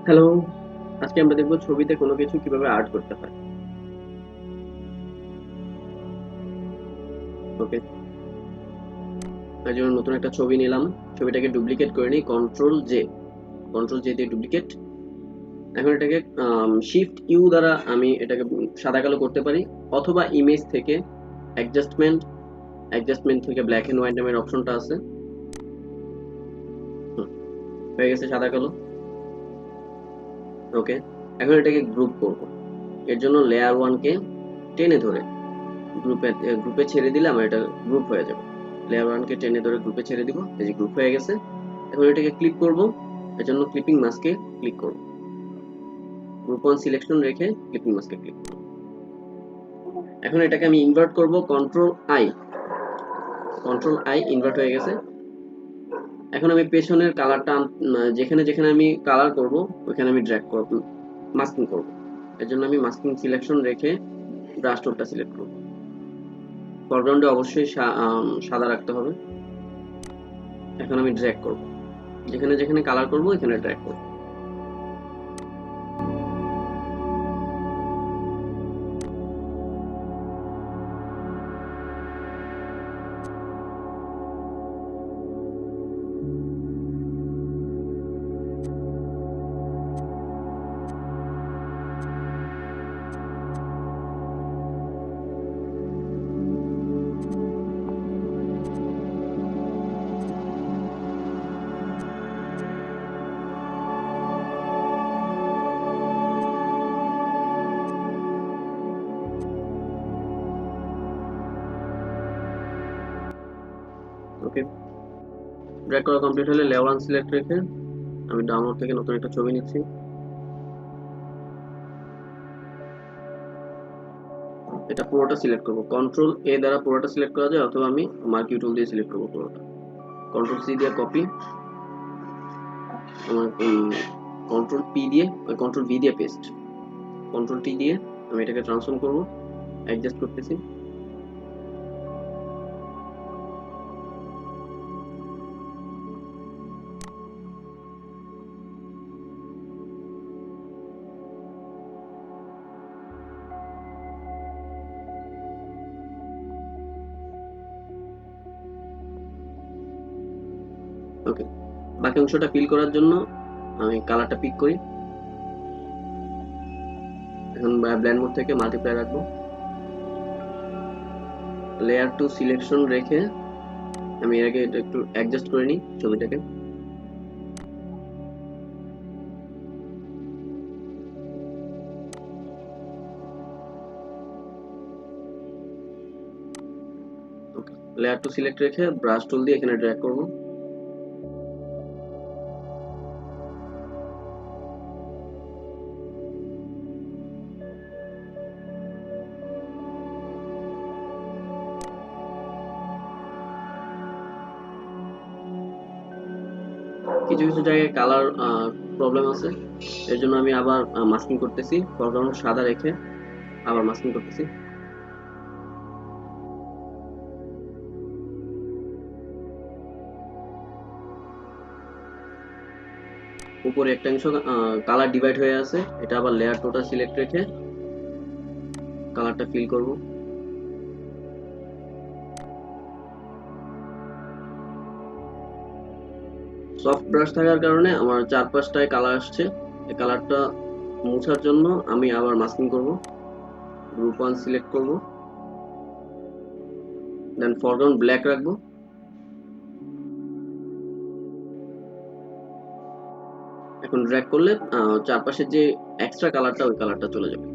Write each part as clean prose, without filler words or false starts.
Hello, আজকে আমরা দেখব ছবিতে কোনো কিছু কিভাবে আর্ট করতে হয়। ওকে, তার জন্য নতুন একটা ছবি নিলাম। ছবিটাকে ডুপ্লিকেট করে নিই, কন্ট্রোল জে দিয়ে ডুপ্লিকেট। এখন এটাকে শিফট ইউ দ্বারা আমি এটাকে সাদা কালো করতে পারি, অথবা ইমেজ থেকে অ্যাডজাস্টমেন্ট থেকে ব্ল্যাক এন্ড হোয়াইট নামের অপশনটা আছে। হুম, হয়ে গেছে সাদা কালো। ওকে, এখন এটাকে গ্রুপ করব। এর জন্য লেয়ার ওয়ানকে টেনে ধরে গ্রুপে গ্রুপে ছেড়ে দিলে আমার এটা গ্রুপ হয়ে যাবে। লেয়ার ওয়ানকে টেনে ধরে গ্রুপে ছেড়ে দিব, এই যে গ্রুপ হয়ে গেছে। এখন এটাকে ক্লিক করব, এর জন্য ক্লিপিং মাস্কে ক্লিক করব। গ্রুপ ওয়ান সিলেকশন রেখে ক্লিপিং মাস্কে ক্লিক করব। এখন এটাকে আমি ইনভার্ট করব, কন্ট্রোল আই ইনভার্ট হয়ে গেছে। এখন আমি পেছনের কালারটা যেখানে যেখানে আমি কালার করব ওইখানে আমি ড্র্যাগ করব, মাস্কিং করব। এর জন্য আমি মাস্কিং সিলেকশন রেখে ব্রাশ টুলটা সিলেক্ট করব। ফরগ্রাউন্ডে অবশ্যই সাদা রাখতে হবে। এখন আমি ড্র্যাগ করব, যেখানে যেখানে কালার করব এখানে ড্র্যাগ করব। ওকে, ড্র্যাগ করা কমপ্লিট হলে লেয়ার ওয়ান সিলেক্ট রেখে আমি ডাউনলোড থেকে নতুন একটা ছবি নিচ্ছি। এটা পুরোটা সিলেক্ট করব, কন্ট্রোল এ দ্বারা পুরোটা সিলেক্ট করা যায়, অথবা আমি মার্কিউ টুল দিয়ে সিলেক্ট করব পুরোটা। কন্ট্রোল সি দিয়ে কপি, আমার কন্ট্রোল পি দিয়ে কন্ট্রোল ভি দিয়ে পেস্ট, কন্ট্রোল টি দিয়ে আমি এটাকে ট্রান্সফর্ম করব, অ্যাডজাস্ট করতেছি। ওকে, বাকি অংশটা ফিল করার জন্য আমি কালারটা পিক করি। এখন ব্লেন্ড মোড থেকে মাল্টিপ্লাই রাখবো, লেয়ার টু সিলেকশন রেখে আমি এর আগে এটা একটু অ্যাডজাস্ট করে নিই ছবিটাকে। ওকে, লেয়ার টু সিলেক্ট রেখে ব্রাশ টুল দিয়ে এখানে ড্র্যাগ করব। কিছু কিছু জায়গায় কালার প্রবলেম আছে, এর জন্য আমি আবার মাস্কিং করতেছি, ফরগ্রাউন্ড সাদা রেখে আবার মাস্কিং করতেছি। উপরে একটা অংশ কালার ডিভাইড হয়ে আছে, এটা আবার লেয়ার টোটাল সিলেক্ট রেখে কালারটা ফিল করব। সফট ব্রাশ থাকার কারণে আমার চারপাশটায় কালার আসছে। এই কালারটা মোছার জন্য আমি আবার মাস্কিং করব, গ্রুপ ওয়ান সিলেক্ট করব, দেন ফরগ্রাউন্ড ব্ল্যাক রাখবো। এখন ড্র্যাগ করলে চারপাশের যে এক্সট্রা কালারটা ওই কালারটা চলে যাবে।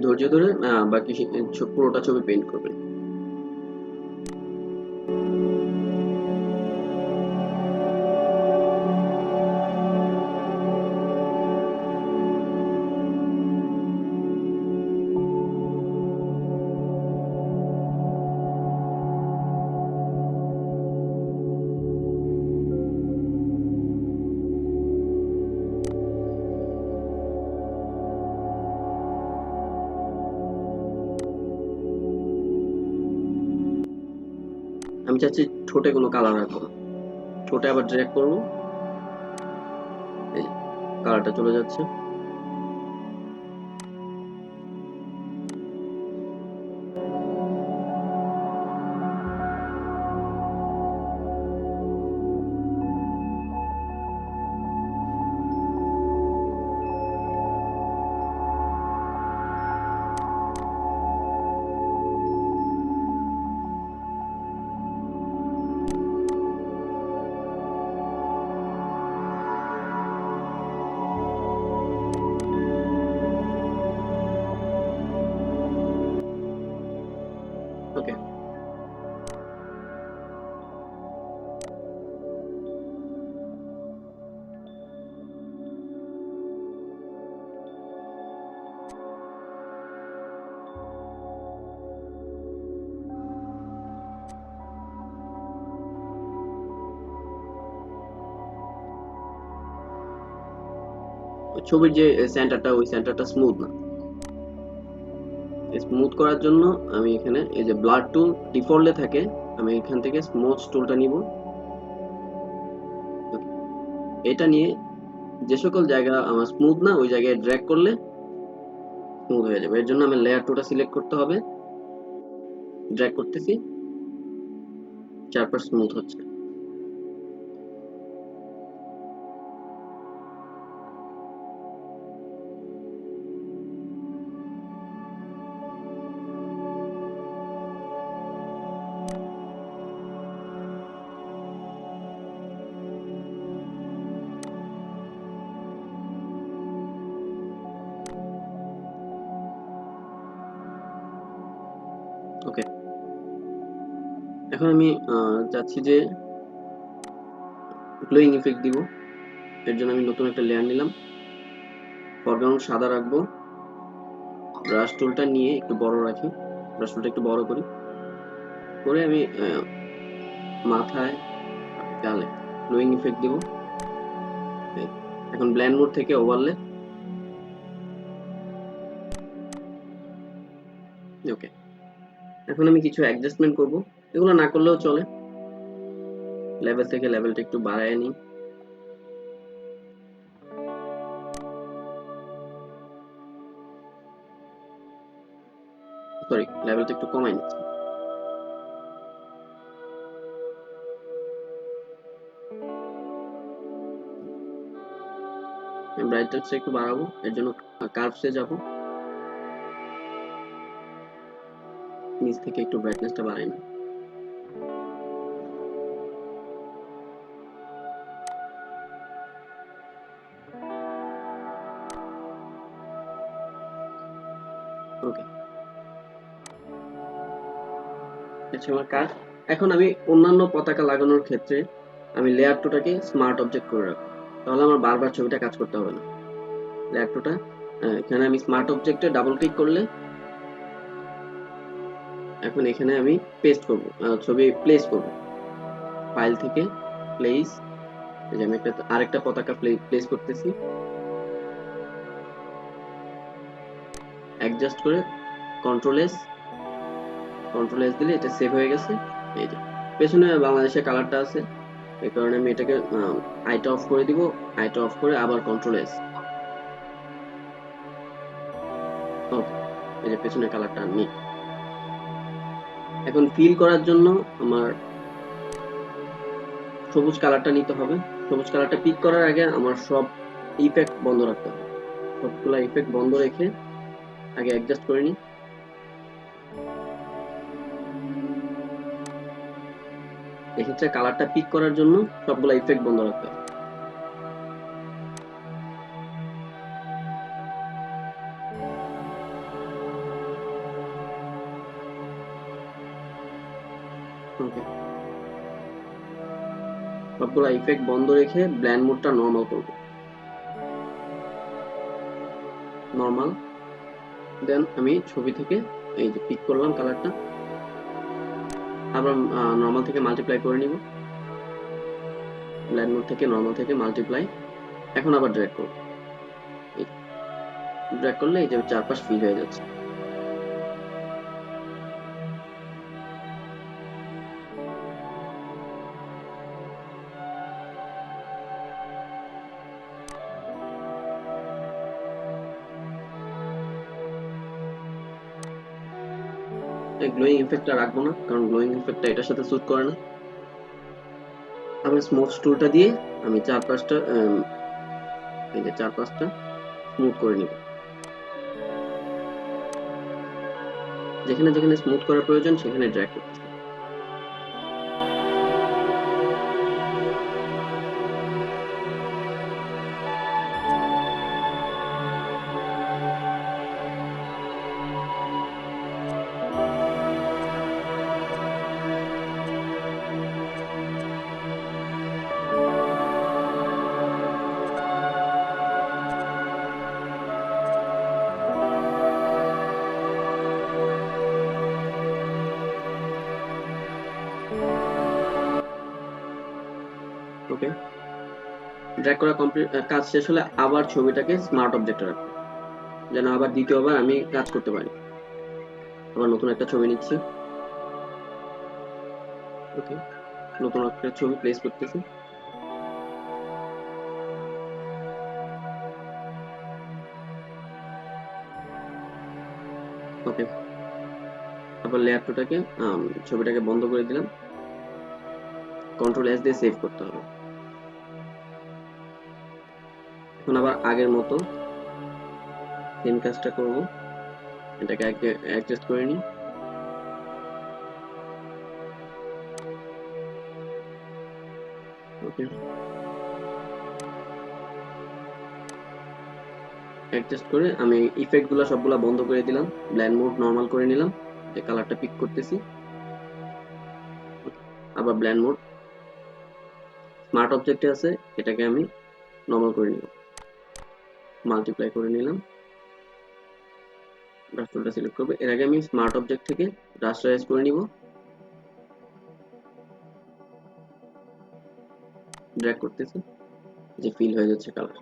ধৈর্য ধরে বাকি পুরোটা ছবি পেইন্ট করবেন। আমি চাচ্ছি ঠোঁটে কোনো কালার রাখবো না, ঠোঁটে আবার ড্র্যাগ করবো, এই কালারটা চলে যাচ্ছে। ওকে, ছবির যে সেন্টারটা, ওই সেন্টারটা স্মুথ না। স্মুথ করার জন্য আমি এখানে এই যে ব্লাড টুল ডিফল্টে থাকে, আমি এখান থেকে স্মুথ টুলটা নিব। এটা নিয়ে যে সকল জায়গা আমার স্মুথ না, ওই জায়গায় ড্র্যাগ করলে স্মুথ হয়ে যাবে। এর জন্য আমি লেয়ার টুলটা সিলেক্ট করতে হবে, ড্র্যাগ করতেছি, চারপাশ স্মুথ হচ্ছে। ওকে, এখন আমি চাচ্ছি যে গ্লোয়িং ইফেক্ট দিব। এর জন্য আমি নতুন একটা লেয়ার নিলাম, ফরগ্রাউন্ড সাদা রাখবো, ব্রাশ টুলটা নিয়ে একটু বড় রাখি, ব্রাশ টুলটা একটু বড় করি, করে আমি মাথায় গালে গ্লোয়িং ইফেক্ট দিব। এখন ব্লেন্ড মোড থেকে ওভারলে। ওকে, এখন আমি কিছু অ্যাডজাস্টমেন্ট করব, এগুলো না করলেও চলে। লেভেল থেকে লেভেলটা একটু বাড়ায় নিই, সরি লেভেলটা একটু কমাই নিচ্ছি। ব্রাইটনেসটা একটু বাড়াবো, এর জন্য কার্ভসে যাব, নিচ থেকে একটু ব্রাইটনেসটা বাড়াই না। ওকে, আচ্ছা আমার কাজ। এখন আমি অন্যান্য পতাকা লাগানোর ক্ষেত্রে আমি লেয়ার টুটাকে স্মার্ট অবজেক্ট করে রাখবো, তাহলে আমার বারবার ছবিটা কাজ করতে হবে না। লেয়ার টুটা এখানে আমি স্মার্ট অবজেক্টে ডাবল ক্লিক করলে এখন এখানে আমি পেস্ট করব, ছবি প্লেস করব, ফাইল থেকে প্লেস, এই যে আমি আরেকটা পতাকা প্লেস করতেছি, অ্যাডজাস্ট করে কন্ট্রোল এস দিলে এটা সেভ হয়ে গেছে। এই যে পেছনে বাংলাদেশের কালারটা আছে, এই কারণে আমি এটাকে আইটা অফ করে দিব, আইটা অফ করে আবার কন্ট্রোল এস। ওকে, এই যে পেছনের কালারটা আমি এখন ফিল করার জন্য আমার সবুজ কালারটা নিতে হবে। সবুজ কালারটা পিক করার আগে আমার সব ইফেক্ট বন্ধ রাখতে হবে, সবগুলা ইফেক্ট বন্ধ রেখে আগে অ্যাডজাস্ট করে নিই। এক্ষেত্রে কালারটা পিক করার জন্য সবগুলা ইফেক্ট বন্ধ রাখতে হবে। ওকে, সবগুলা ইফেক্ট বন্ধ রেখে ব্লেন্ড মোডটা নরমাল করব, নরমাল। দেন আমি ছবি থেকে এই যে পিক করলাম কালারটা, আবার নরমাল থেকে মাল্টিপ্লাই করে নিব, ব্লেন্ড মোড থেকে নরমাল থেকে মাল্টিপ্লাই। এখন আবার ড্র্যাগ করব, ড্র্যাগ করলে এই যে চারপাশ ফিল হয়ে যাচ্ছে। গ্লোয়িং ইফেক্টটা রাখবো না, কারণ গ্লোয়িং ইফেক্টটা এটার সাথে স্যুট করে না। আবার স্মুথ টুলটা দিয়ে আমি এই যে 4-5টা স্মুথ করে নিব। যেখানে যেখানে স্মুথ করার প্রয়োজন সেখানে ড্র্যাগ করতেছি। ওকে, ড্র্যাগ করা কমপ্লিট। কাজ শেষ হলে আবার ছবিটাকে স্মার্ট অবজেক্টে রাখবো, যেন আবার দ্বিতীয়বার আমি কাজ করতে পারি। আবার নতুন একটা ছবি নিচ্ছি। ওকে, নতুন একটা ছবি প্লেস করতেছি। ওকে, আবার লেয়ার টুটাকে ছবিটাকে বন্ধ করে দিলাম। কন্ট্রোল এস দিয়ে সেভ করতে হবে। এখন আবার আগের মতো সেম কাজটা করব, এটাকে অ্যাডজাস্ট করে নিই। ওকে, অ্যাডজাস্ট করে আমি ইফেক্টগুলো সবগুলা বন্ধ করে দিলাম, ব্লেন্ড মোড নর্মাল করে নিলাম, যে কালারটা পিক করতেছি। আবার ব্লেন্ড মোড স্মার্ট অবজেক্টে আছে, এটাকে আমি নর্মাল করে নিব, মাল্টিপ্লাই করে নিলাম। ব্রাশ টুলটা সিলেক্ট করব। এর আগে আমি স্মার্ট অবজেক্ট থেকে রাস্টারাইজ করে নিব, ড্র্যাগ করতেছি, যে ফিল হয়ে যাচ্ছে কালার।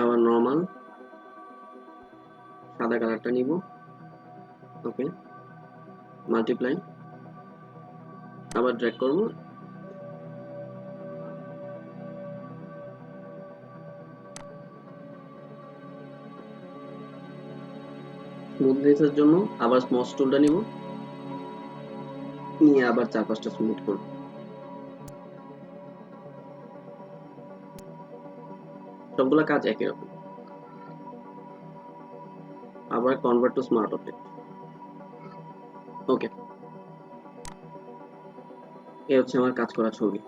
আবার নর্মাল সাদা কালারটা নিব। ওকে, মাল্টিপ্লাই, আবার ড্র্যাগ করব। স্মুথনেসের জন্য আবার স্মচ টুলটা নিব, নিয়ে আবার 4-5টা স্মুথ করব। সবগুলা কাজ একই রকম। আবার কনভার্ট টু স্মার্ট অবজেক্ট। ওকে, এই হচ্ছে আমার কাজ করা ছবি।